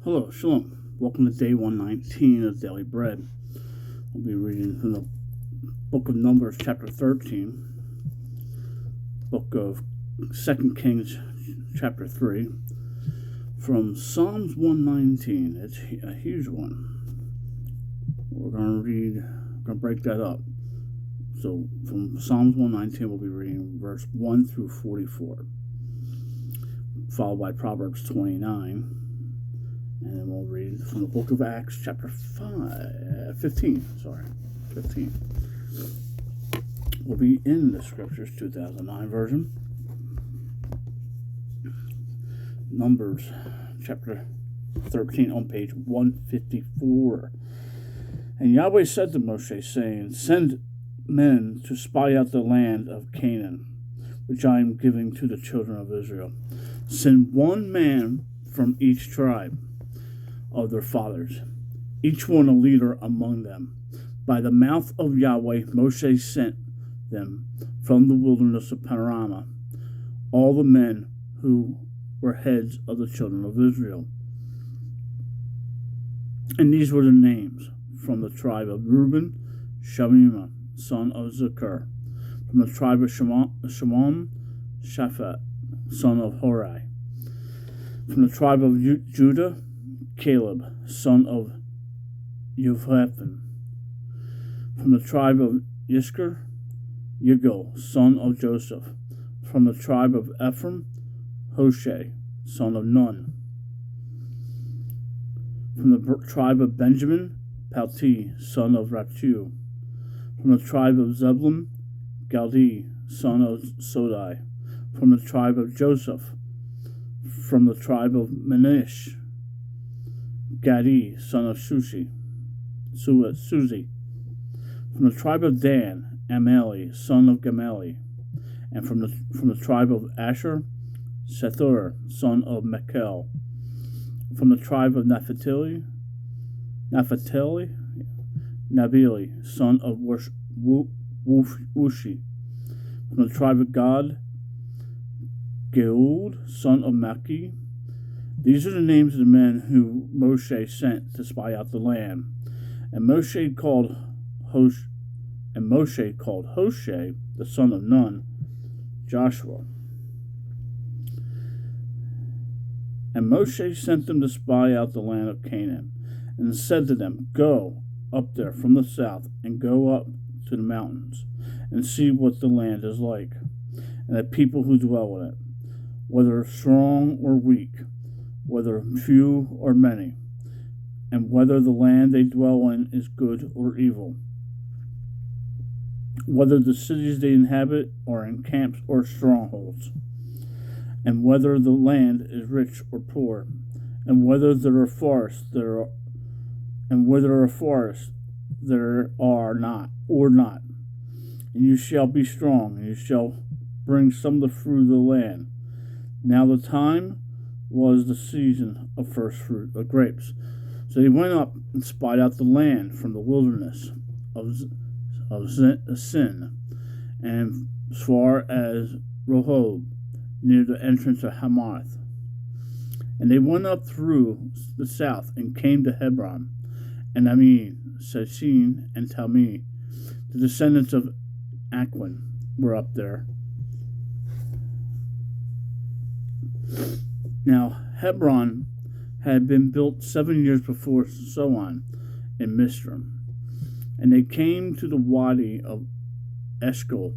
Hello, Shalom. Welcome to day 119 of Daily Bread. We'll be reading from the book of Numbers, chapter 13, book of 2 Kings, chapter 3, from Psalms 119. It's a huge one. We're going to break that up. So from Psalms 119, we'll be reading verse 1 through 44, followed by Proverbs 29. And then we'll read from the book of Acts, chapter 15. We'll be in the Scriptures, 2009 version. Numbers, chapter 13, on page 154. And Yahweh said to Moshe, saying, Send men to spy out the land of Canaan, which I am giving to the children of Israel. Send one man from each tribe of their fathers, each one a leader among them. By the mouth of Yahweh, Moshe sent them from the wilderness of Panorama, all the men who were heads of the children of Israel. And these were the names: from the tribe of Reuben, Shamima, son of Zechar; from the tribe of Shimon, Shaphat, son of Hori; from the tribe of Judah, Caleb, son of Jehoshaphat; from the tribe of Yishkar, Yigal, son of Joseph; from the tribe of Ephraim, Hoshea, son of Nun; from the tribe of Benjamin, Palti, son of Rachu; from the tribe of Zebulun, Galdi, son of Sodai; from the tribe of Joseph; from the tribe of Manasseh, Gadi, son of Suzi; from the tribe of Dan, Amali, son of Gamali; and from the tribe of Asher, Sethur, son of Machel; from the tribe of Naphtali, Nabili, son of Wushi; from the tribe of Gad, Geud, son of Maki. These are the names of the men who Moshe sent to spy out the land. And Moshe called Hoshea, the son of Nun, Joshua. And Moshe sent them to spy out the land of Canaan, and said to them, Go up there from the south, and go up to the mountains, and see what the land is like, and the people who dwell in it, whether strong or weak, whether few or many, and whether the land they dwell in is good or evil, whether the cities they inhabit are in camps or strongholds, and whether the land is rich or poor, and whether there are forests there are not or not. And you shall be strong, and you shall bring some of the fruit of the land. Now the time was the season of first fruit of grapes. So they went up and spied out the land from the wilderness of Sin, and as far as Rehob, near the entrance of Hamath. And they went up through the south and came to Hebron, and Amin, Seshin, and Talmi. The descendants of Aquin were up there. Now Hebron had been built 7 years before Soan in Mizraim. And they came to the wadi of Eshcol,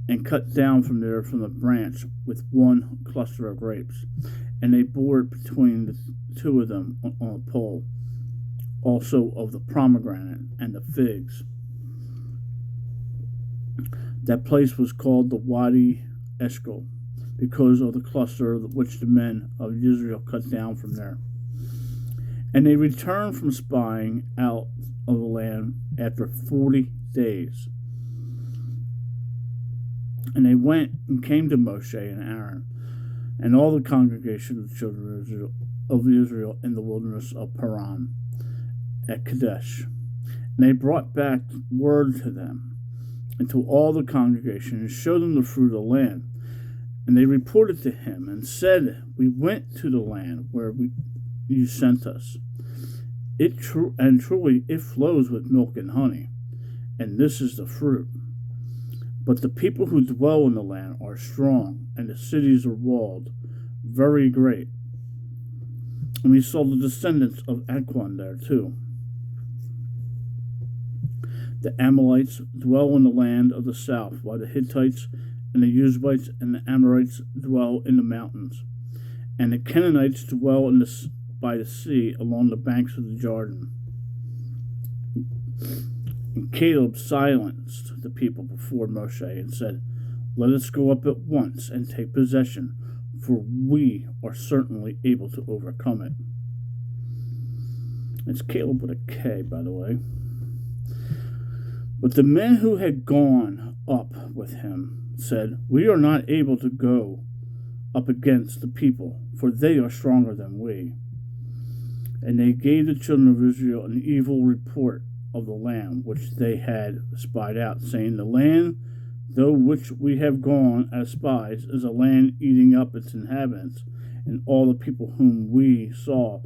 and cut down from there from the branch with one cluster of grapes. And they bore it between the two of them on a pole, also of the pomegranate and the figs. That place was called the Wadi Eshcol, because of the cluster which the men of Israel cut down from there. And they returned from spying out of the land after 40 days. And they went and came to Moshe and Aaron, and all the congregation of the children of Israel in the wilderness of Paran at Kadesh. And they brought back word to them and to all the congregation, and showed them the fruit of the land. And they reported to him and said, We went to the land where you sent us. And truly it flows with milk and honey, and this is the fruit. But the people who dwell in the land are strong, and the cities are walled, very great. And we saw the descendants of Aquan there too. The Amalekites dwell in the land of the south, while the Hittites and the Uzbites and the Amorites dwell in the mountains. And the Canaanites dwell by the sea along the banks of the Jordan. And Caleb silenced the people before Moshe and said, "Let us go up at once and take possession, for we are certainly able to overcome it." It's Caleb with a K, by the way. But the men who had gone up with him said, "We are not able to go up against the people, for they are stronger than we." And they gave the children of Israel an evil report of the land which they had spied out, saying, "The land, though which we have gone as spies, is a land eating up its inhabitants, and all the people whom we saw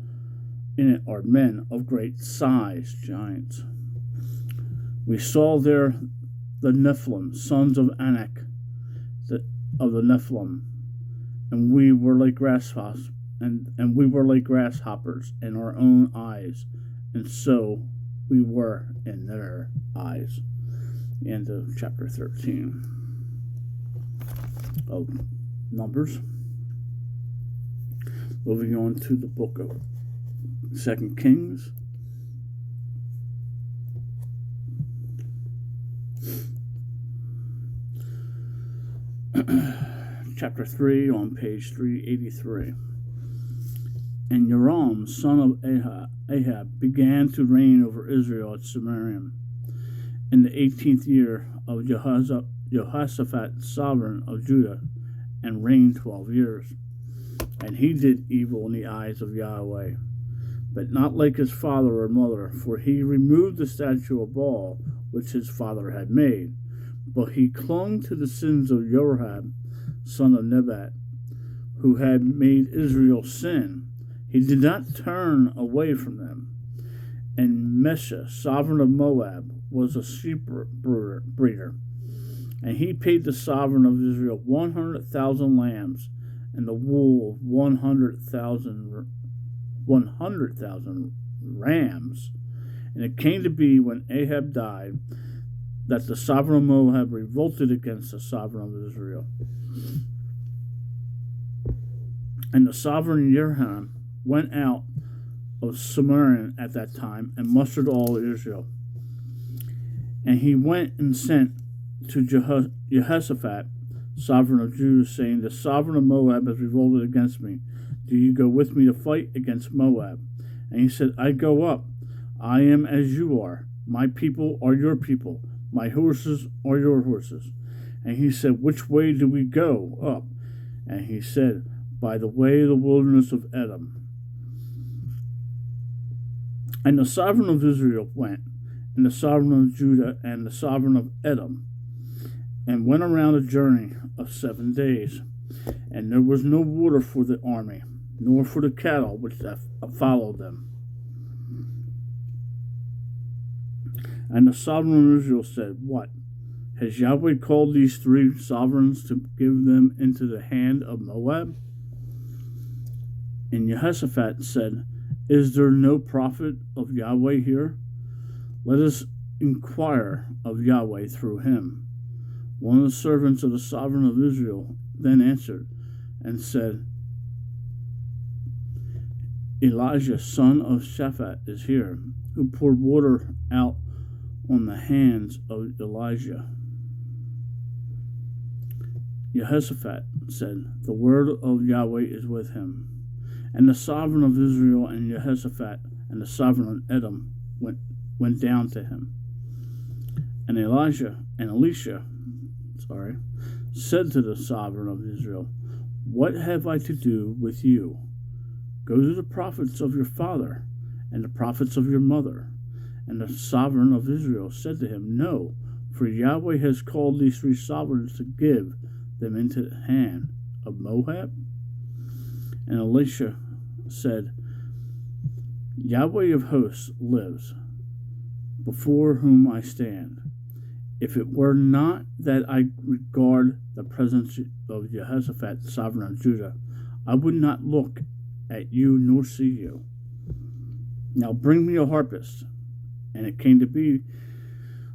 in it are men of great size, giants. We saw there the Nephilim, sons of Anak, of the Nephilim, and we were like grasshoppers, and we were like grasshoppers in our own eyes, and so we were in their eyes." End of chapter 13 of Numbers. Moving on to the book of 2 Kings. Chapter 3 on page 383. And Joram, son of Ahab, began to reign over Israel at Samaria in the 18th year of Jehoshaphat, sovereign of Judah, and reigned 12 years. And he did evil in the eyes of Yahweh, but not like his father or mother, for he removed the statue of Baal which his father had made. But he clung to the sins of Jehoram, son of Nebat, who had made Israel sin. He did not turn away from them. And Mesha, sovereign of Moab, was a sheep breeder. And he paid the sovereign of Israel 100,000 lambs, and the wool of 100,000 rams. And it came to be, when Ahab died, that the sovereign of Moab revolted against the sovereign of Israel. And the sovereign Jehoram went out of Samaria at that time and mustered all Israel. And he went and sent to Jehoshaphat, sovereign of Judah, saying, "The sovereign of Moab has revolted against me. Do you go with me to fight against Moab?" And he said, "I go up. I am as you are. My people are your people. My horses are your horses." And he said, "Which way do we go up?" And he said, "By the way of the wilderness of Edom." And the sovereign of Israel went, and the sovereign of Judah, and the sovereign of Edom, and went around a journey of 7 days. And there was no water for the army, nor for the cattle which followed them. And the sovereign of Israel said, "What? Has Yahweh called these 3 sovereigns to give them into the hand of Moab?" And Jehoshaphat said, "Is there no prophet of Yahweh here? Let us inquire of Yahweh through him." One of the servants of the sovereign of Israel then answered and said, "Elijah, son of Shaphat, is here, who poured water out on the hands of Elijah." Jehoshaphat said, "The word of Yahweh is with him." And the sovereign of Israel and Jehoshaphat and the sovereign of Edom went down to him. And Elisha said to the sovereign of Israel, "What have I to do with you? Go to the prophets of your father and the prophets of your mother." And the sovereign of Israel said to him, "No, for Yahweh has called these 3 sovereigns to give them into the hand of Moab." And Elisha said, Yahweh of hosts lives, before whom I stand. If it were not that I regard the presence of Jehoshaphat, the sovereign of Judah, I would not look at you nor see you. Now bring me a harpist. And it came to be,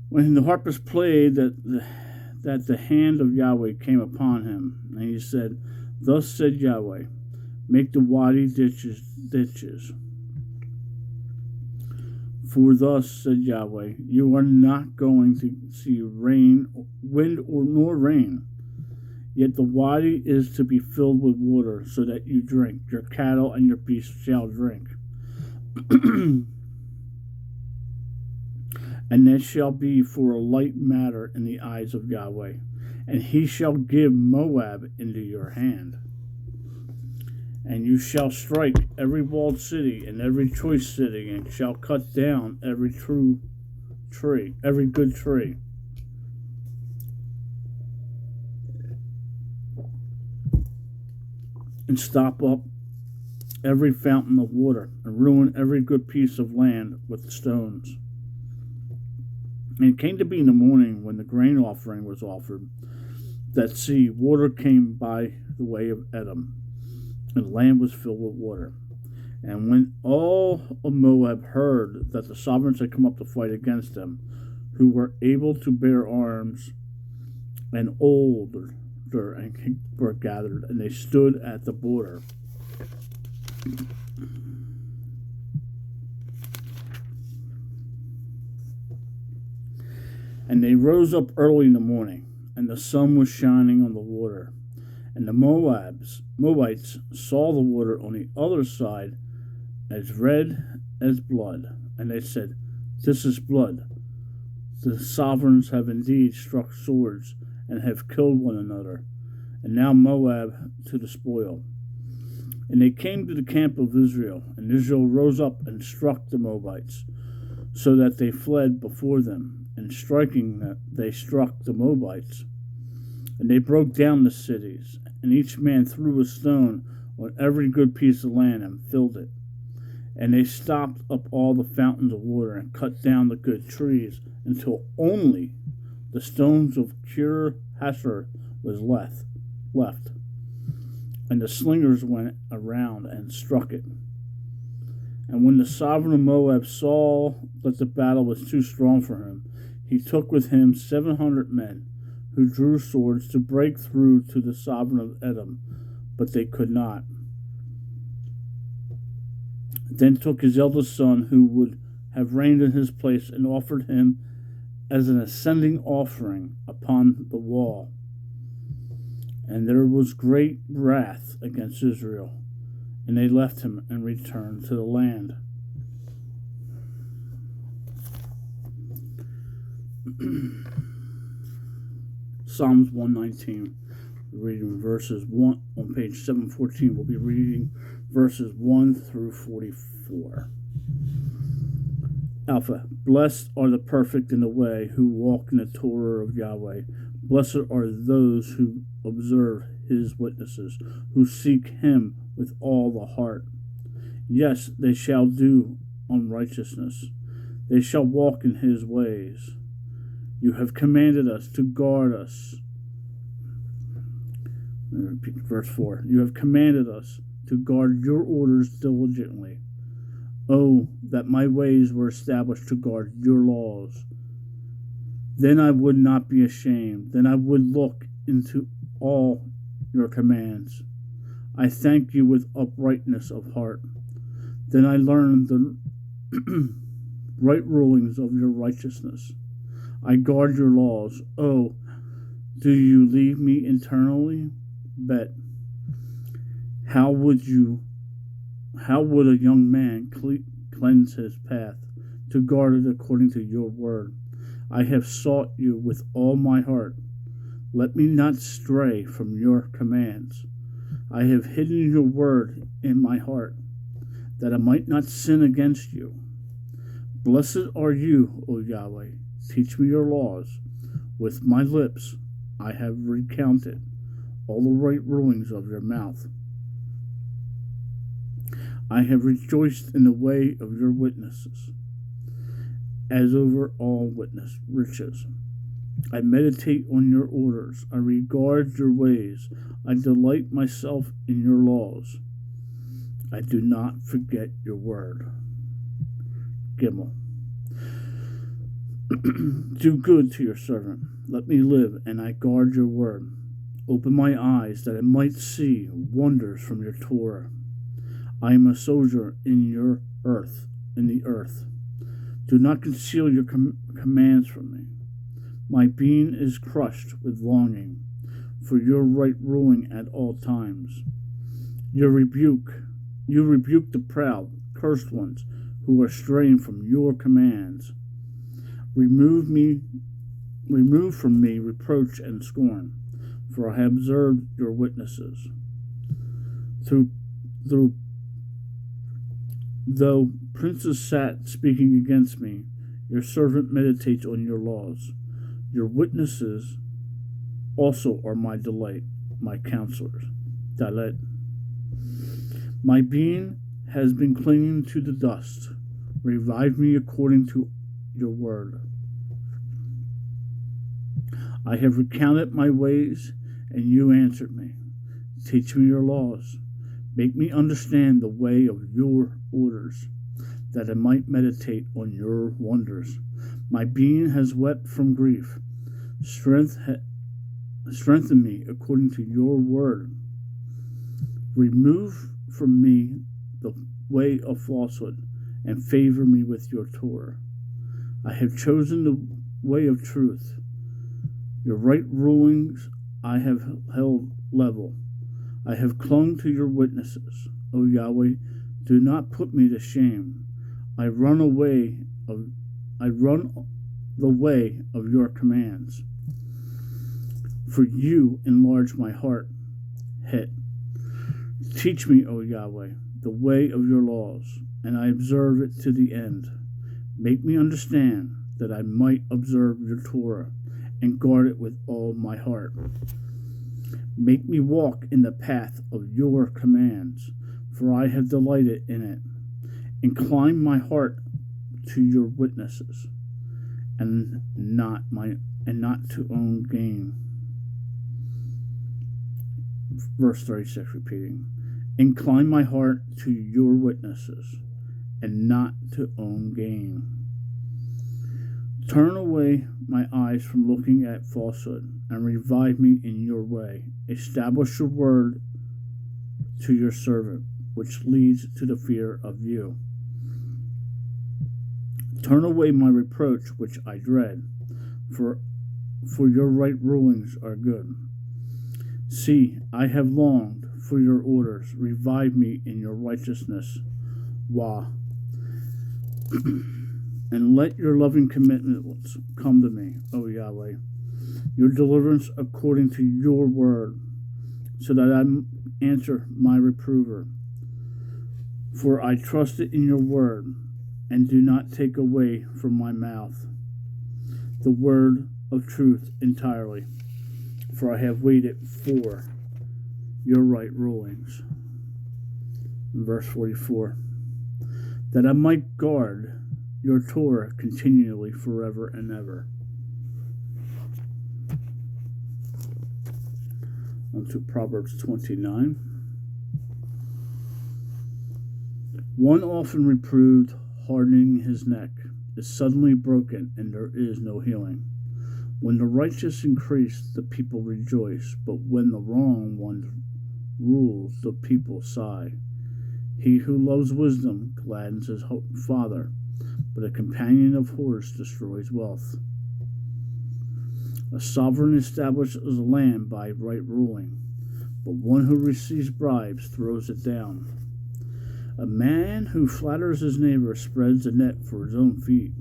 when the harpist played, that the hand of Yahweh came upon him. And he said, Thus said Yahweh, make the wadi ditches. For thus said Yahweh, you are not going to see wind nor rain. Yet the wadi is to be filled with water, so that you drink. Your cattle and your beasts shall drink. And this shall be for a light matter in the eyes of Yahweh. And he shall give Moab into your hand. And you shall strike every walled city and every choice city, and shall cut down every true tree, every good tree. And stop up every fountain of water, and ruin every good piece of land with stones. And it came to be in the morning, when the grain offering was offered, that see, water came by the way of Edom, and the land was filled with water. And when all of Moab heard that the sovereigns had come up to fight against them, who were able to bear arms, and older and were gathered, and they stood at the border. And they rose up early in the morning, and the sun was shining on the water. And the Moabites saw the water on the other side as red as blood. And they said, This is blood. The sovereigns have indeed struck swords, and have killed one another. And now Moab to the spoil. And they came to the camp of Israel, and Israel rose up and struck the Moabites, so that they fled before them. And striking them, they struck the Moabites. And they broke down the cities, and each man threw a stone on every good piece of land and filled it. And they stopped up all the fountains of water, and cut down the good trees, until only the stones of Kir Hasher was left. And the slingers went around and struck it. And when the sovereign of Moab saw that the battle was too strong for him, he took with him 700 men, who drew swords to break through to the sovereign of Edom, but they could not. Then took his eldest son, who would have reigned in his place, and offered him as an ascending offering upon the wall. And there was great wrath against Israel, and they left him and returned to the land. Psalms 119. We're reading verses 1 on page 714. We'll be reading verses 1 through 44. Alpha. Blessed are the perfect in the way, who walk in the Torah of Yahweh. Blessed are those who observe his witnesses, who seek him with all the heart. Yes, they shall do unrighteousness. They shall walk in his ways. You have commanded us to guard us. Repeat verse 4. You have commanded us to guard your orders diligently. Oh, that my ways were established to guard your laws. Then I would not be ashamed. Then I would look into all your commands. I thank you with uprightness of heart. Then I learned the right rulings of your righteousness. I guard your laws. Oh, do you leave me eternally? Bet. How would a young man cleanse his path, to guard it according to your word? I have sought you with all my heart. Let me not stray from your commands. I have hidden your word in my heart, that I might not sin against you. Blessed are you, O Yahweh. Teach me your laws. With my lips I have recounted all the right rulings of your mouth. I have rejoiced in the way of your witnesses, as over all witness riches. I meditate on your orders. I regard your ways. I delight myself in your laws. I do not forget your word. Gimel. Do good to your servant. Let me live, and I guard your word. Open my eyes that I might see wonders from your Torah. I am a soldier in the earth. Do not conceal your commands from me. My being is crushed with longing for your right ruling at all times. You rebuke the proud, cursed ones who are straying from your commands. Remove from me reproach and scorn, for I have observed your witnesses. Though princes sat speaking against me, your servant meditates on your laws. Your witnesses also are my delight, my counselors. Dalet. My being has been clinging to the dust. Revive me according to your word. I have recounted my ways, and you answered me. Teach me your laws. Make me understand the way of your orders, that I might meditate on your wonders. My being has wept from grief. Strengthen me according to your word. Remove from me the way of falsehood, and favor me with your Torah. I have chosen the way of truth. Your right rulings I have held level. I have clung to your witnesses. O Yahweh, do not put me to shame. I run the way of your commands. For you enlarge my heart. Het. Teach me, O Yahweh, the way of your laws, and I observe it to the end. Make me understand that I might observe your Torah and guard it with all my heart. Make me walk in the path of your commands, for I have delighted in it. Incline my heart to your witnesses, and not to own gain. Verse 36, repeating. Incline my heart to your witnesses, and not to own gain. Turn away my eyes from looking at falsehood, and revive me in your way. Establish your word to your servant, which leads to the fear of you. Turn away my reproach, which I dread, for your right rulings are good. See, I have longed for your orders. Revive me in your righteousness. Wah. And let your loving commitments come to me, O Yahweh, your deliverance according to your word, so that I answer my reprover. For I trusted in your word, and do not take away from my mouth the word of truth entirely, for I have waited for your right rulings. Verse 44, that I might guard your Torah continually forever and ever. On to Proverbs 29. One often reproved, hardening his neck, is suddenly broken, and there is no healing. When the righteous increase, the people rejoice, but when the wrong one rules, the people sigh. He who loves wisdom gladdens his father, but a companion of whores destroys wealth. A sovereign establishes a land by right ruling, but one who receives bribes throws it down. A man who flatters his neighbor spreads a net for his own feet.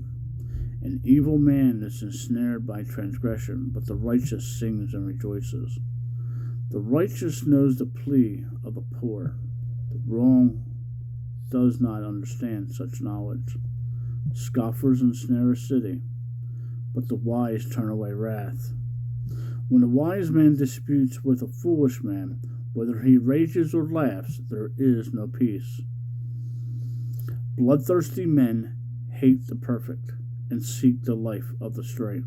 An evil man is ensnared by transgression, but the righteous sings and rejoices. The righteous knows the plea of the poor. The wrong does not understand such knowledge. Scoffers ensnare a city, but the wise turn away wrath. When a wise man disputes with a foolish man, whether he rages or laughs, there is no peace. Bloodthirsty men hate the perfect and seek the life of the straight.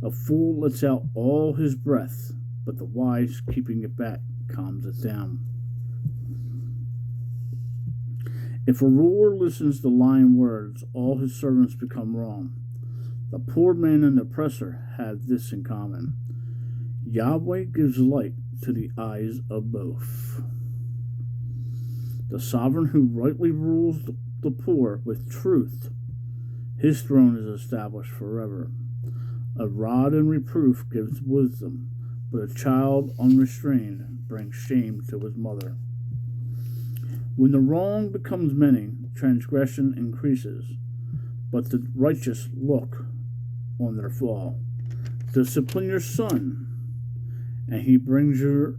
A fool lets out all his breath, but the wise, keeping it back, calms it down. If a ruler listens to lying words, all his servants become wrong. The poor man and the oppressor have this in common: Yahweh gives light to the eyes of both. The sovereign who rightly rules the poor with truth, his throne is established forever. A rod and reproof gives wisdom, but a child unrestrained brings shame to his mother. When the wrong becomes many, transgression increases, but the righteous look on their fall. Discipline your son, and he brings you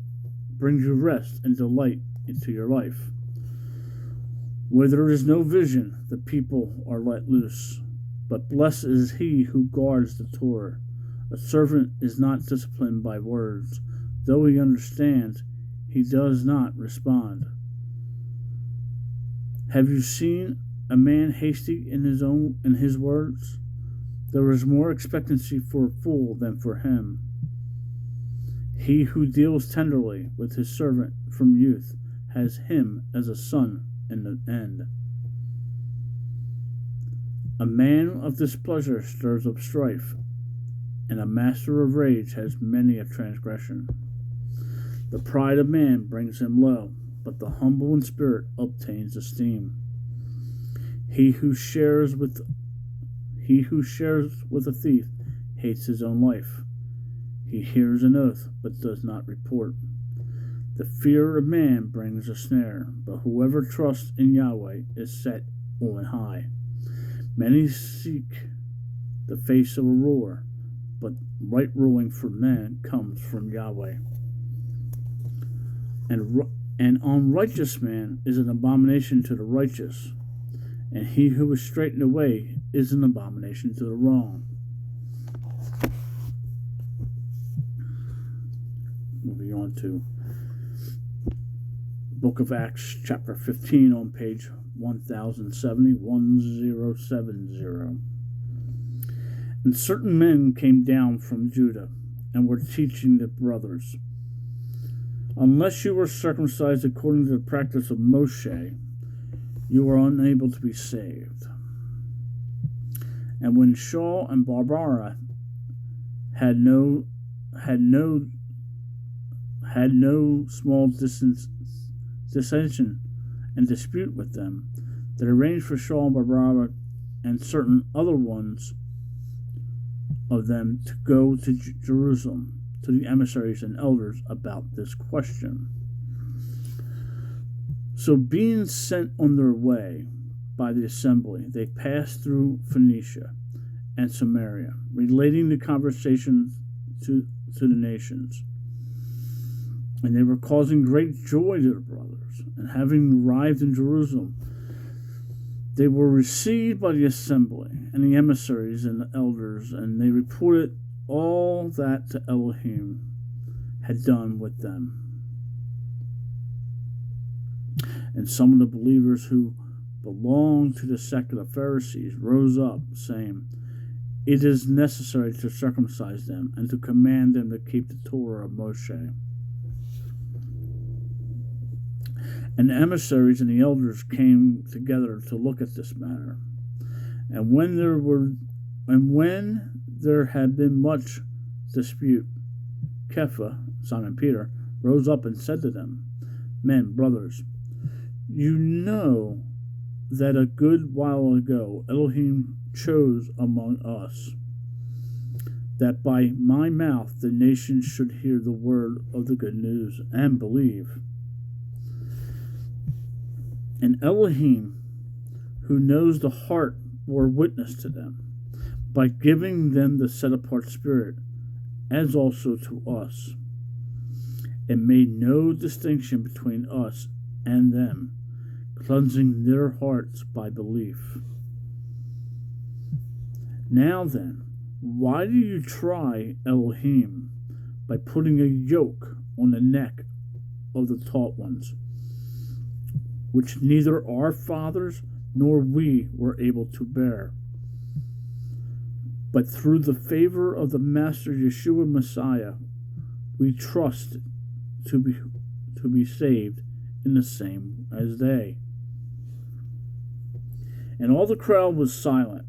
rest and delight into your life. Where there is no vision, the people are let loose, but blessed is he who guards the Torah. A servant is not disciplined by words. Though he understands, he does not respond. Have you seen a man hasty in his words? There is more expectancy for a fool than for him. He who deals tenderly with his servant from youth has him as a son in the end. A man of displeasure stirs up strife, and a master of rage has many a transgression. The pride of man brings him low, but the humble in spirit obtains esteem. He who shares with a thief hates his own life. He hears an oath, but does not report. The fear of man brings a snare, but whoever trusts in Yahweh is set on high. Many seek the face of a ruler, but right ruling for men comes from Yahweh. And an unrighteous man is an abomination to the righteous, and he who is straightened away is an abomination to the wrong. Moving on to Book of Acts, chapter 15, on page 1070. And certain men came down from Judah and were teaching the brothers, unless you were circumcised according to the practice of Moshe, you are unable to be saved. And when Shaul and Barbara had no small dissension and dispute with them, they arranged for Shaul and Barbara and certain other ones of them to go to Jerusalem to the emissaries and elders about this question. So being sent on their way by the assembly, they passed through Phoenicia and Samaria, relating the conversations to the nations. And they were causing great joy to the brothers. And having arrived in Jerusalem, they were received by the assembly and the emissaries and the elders, and they reported all that the Elohim had done with them. And some of the believers who belonged to the sect of the Pharisees rose up, saying, "It is necessary to circumcise them and to command them to keep the Torah of Moshe." And the emissaries and the elders came together to look at this matter. And when there had been much dispute, Kepha, Simon Peter, rose up and said to them, "Men, brothers, you know that a good while ago Elohim chose among us, that by my mouth the nations should hear the word of the good news and believe. And Elohim, who knows the heart, bore witness to them, by giving them the set-apart spirit, as also to us, and made no distinction between us and them, cleansing their hearts by belief. Now then, why do you try Elohim by putting a yoke on the neck of the taught ones, which neither our fathers nor we were able to bear. But through the favor of the Master Yeshua Messiah, we trust to be saved in the same as they. And all the crowd was silent,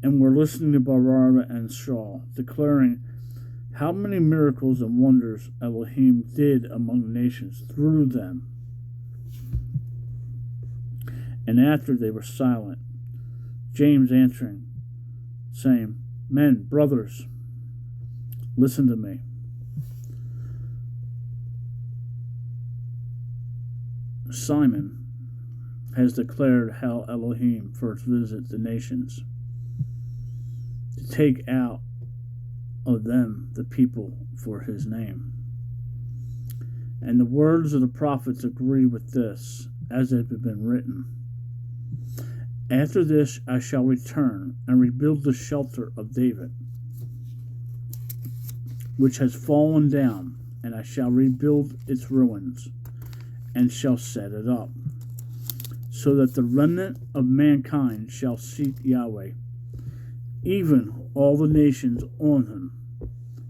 and were listening to Barabbas and Shaul, declaring how many miracles and wonders Elohim did among the nations through them. And after they were silent, James answering, saying, Men, brothers, listen to me. Simon has declared how Elohim first visited the nations to take out of them the people for his name. And the words of the prophets agree with this, as it had been written. After this I shall return and rebuild the shelter of David, which has fallen down, and I shall rebuild its ruins, and shall set it up, so that the remnant of mankind shall seek Yahweh, even all the nations on him.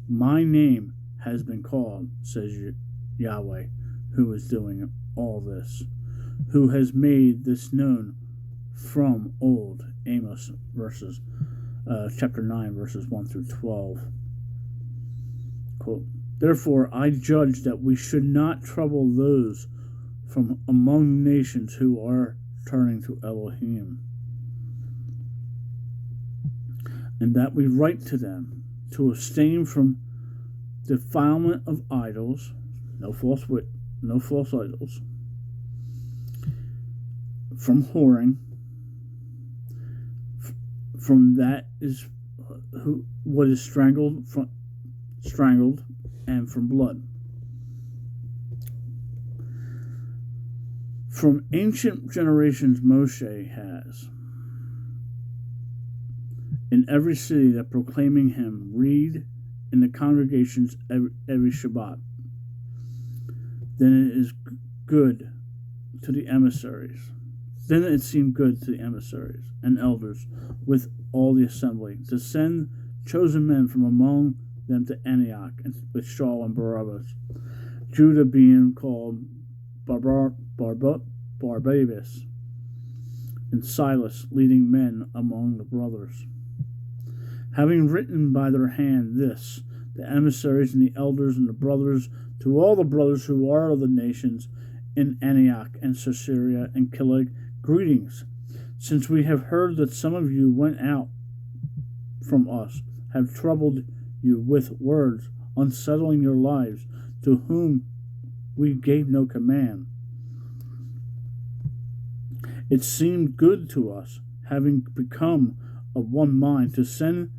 My name has been called, says Yahweh, who is doing all this, who has made this known from old. Amos chapter 9, verses 1 through 12. Quote, Therefore I judge that we should not trouble those from among the nations who are turning to Elohim, and that we write to them to abstain from defilement of idols, no false idols, from whoring, from that is what is strangled, and from blood. From ancient generations Moshe has, in every city that proclaiming him, read in the congregations every Shabbat. Then it seemed good to the emissaries and elders with all the assembly to send chosen men from among them to Antioch with Shaul and Barabbas, Judah being called Barnabas, and Silas leading men among the brothers. Having written by their hand this, the emissaries and the elders and the brothers, to all the brothers who are of the nations in Antioch and Caesarea and Kilic, greetings, since we have heard that some of you went out from us, have troubled you with words, unsettling your lives, to whom we gave no command. It seemed good to us, having become of one mind, to send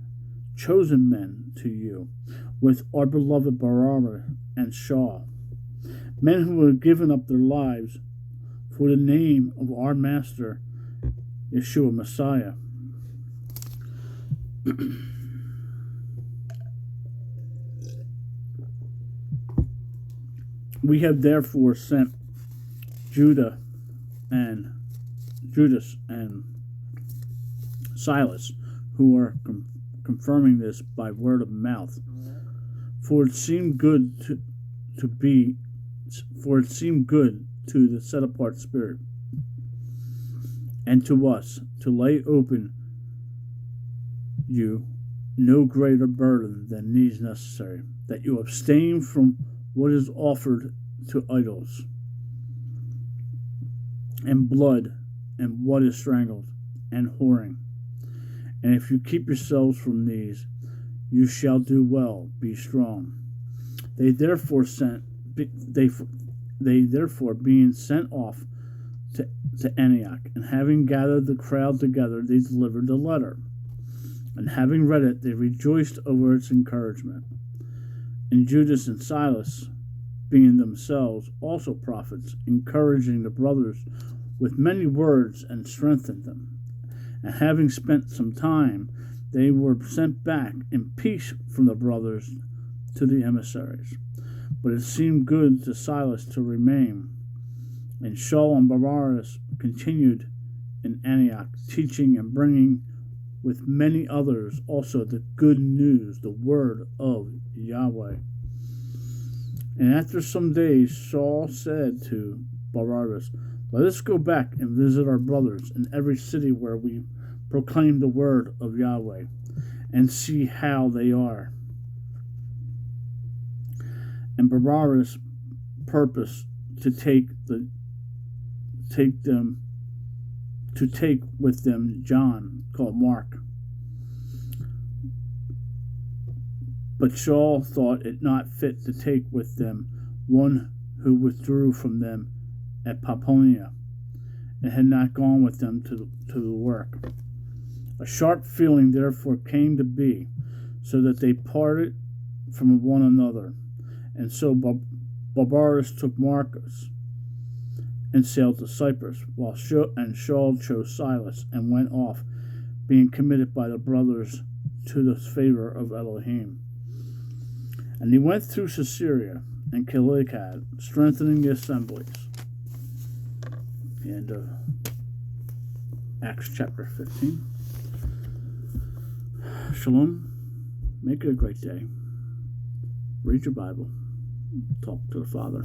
chosen men to you, with our beloved Barabbas and Shaul, men who have given up their lives for the name of our Master, Yeshua Messiah. We have therefore sent Judas and Silas, who are confirming this by word of mouth. For it seemed good to the set apart spirit, and to us to lay open you no greater burden than needs necessary, that you abstain from what is offered to idols, and blood, and what is strangled, and whoring. And if you keep yourselves from these, you shall do well, be strong. They therefore being sent off to Antioch, and having gathered the crowd together, they delivered the letter. And having read it, they rejoiced over its encouragement. And Judas and Silas, being themselves also prophets, encouraging the brothers with many words, and strengthened them. And having spent some time, they were sent back in peace from the brothers to the emissaries. But it seemed good to Silas to remain, and Shaul and Barabbas continued in Antioch, teaching and bringing with many others also the good news, the word of Yahweh. And after some days, Saul said to Barabbas, "Let us go back and visit our brothers in every city where we proclaim the word of Yahweh, and see how they are." And Barabbas purposed to take with them John, called Mark. But Saul thought it not fit to take with them one who withdrew from them at Pamphylia, and had not gone with them to the work. A sharp feeling therefore came to be, so that they parted from one another. And so Barabbas took Marcus and sailed to Cyprus, while Saul chose Silas and went off, being committed by the brothers to the favor of Elohim. And he went through Caesarea and Cilicia, strengthening the assemblies. The end of Acts chapter 15. Shalom. Make it a great day. Read your Bible. Talk to the Father.